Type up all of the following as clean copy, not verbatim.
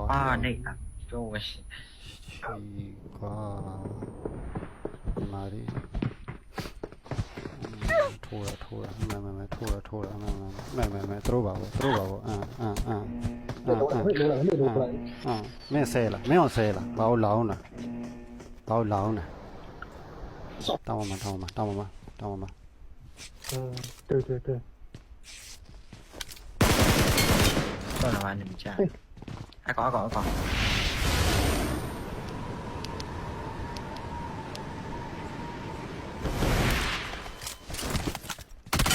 啊，那个，就我是ရှိကွာမာရီထိုးရထိုးရမဲထိုးရထိုးရမဲသူတို့ပါဘောသူတို့ပါဘောမင်းဆဲလားမင်းအောင်ဆဲလားဘာလို့လောင်းလားဘာလို့လောင်းလဲတောင်းမ对对对，算了吧，你们家，搞，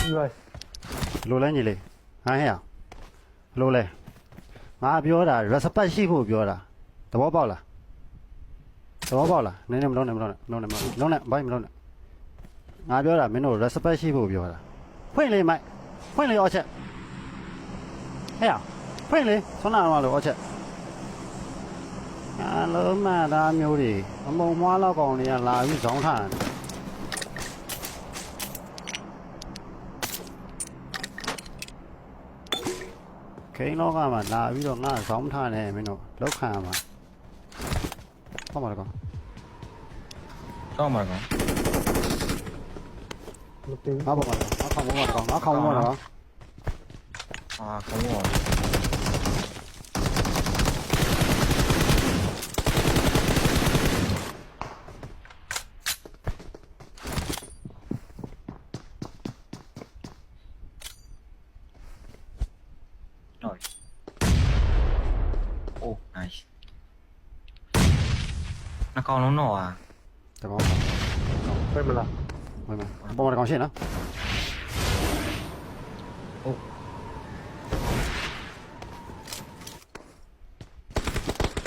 对， လိုလဲညီလေးဟမ်ဟဲ့လိုလဲငါပြောတာ respect ရှိဖို့ပြောတာသဘောပေါက်လားနည်းမလုံးနဲ့ဘိုင်းမလုံးနဲ့ငါပြောတာမင်းတို့ respect ရှိဖို့ပြောတာဖွင့်လေမိုက်ဖွင့်လေအော်ချက်ဟဲ့ဖွင့်လေဆွမ်းနာတော့လို့အော်ချက်အားလုံးမှသားမျိုးတွေအမုံမွားလောက်ကောင်တွေကလာပြီးဇောင်းထားတယ်ခိန်းလောကမှာလာပြီးတော့ငါဇောင်းထားတယ်မင်းတို့လောက်ခံရမှာဟုတ်ပါလားကောင်到嘛个？我对， ငါပေါ်မှာငါခေါင်းပေါ်မှာကောင်ငါခေါင်းပေါ်မှာကောင်啊，跟我，哦，nice，那搞龙脑啊？ တကောင်会不啦？ဝင်မှာပေါ်မှာကောင်ရှင်းနော်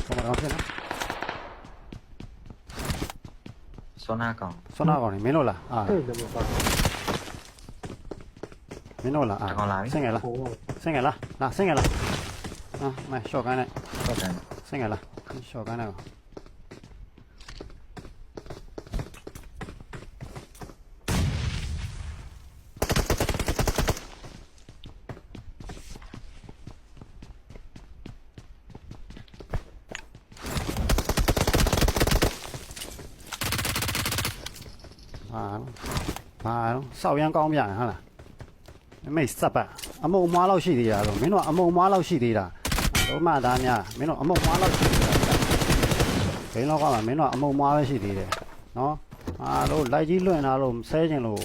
ပေါ်မှာကောင်ရှင်းနော်说哪搞？ ဆွမ်းနာကောင်နေမင်းတို့လား这怎么办？မင်းတို့လားဆင်းငယ်လား 我 ဆင်းငယ်လားလာဆင်းငယ်လားမဲရှော့ကိုင်းလိုက် 说真， ဆင်းငယ်လားရှော့ကိုင်းလိုက်ဘာစောက်ရမ်းကောင်းပြန်ဟာလားမိတ်စပ်ပါအမုံမွားလောက်ရှိသေးတာတော့မင်းတို့အမုံမွားလောက်ရှိသေးတာတို့မှသားများမင်းတို့အမုံမွားလောက်ရှိသေးတာဘိန်းလောကမှာမင်းတို့အမုံမွားပဲရှိသေးတယ်နော်တို့လိုက်ကြီးလွင့်လာလို့ဆဲခြင်းလို့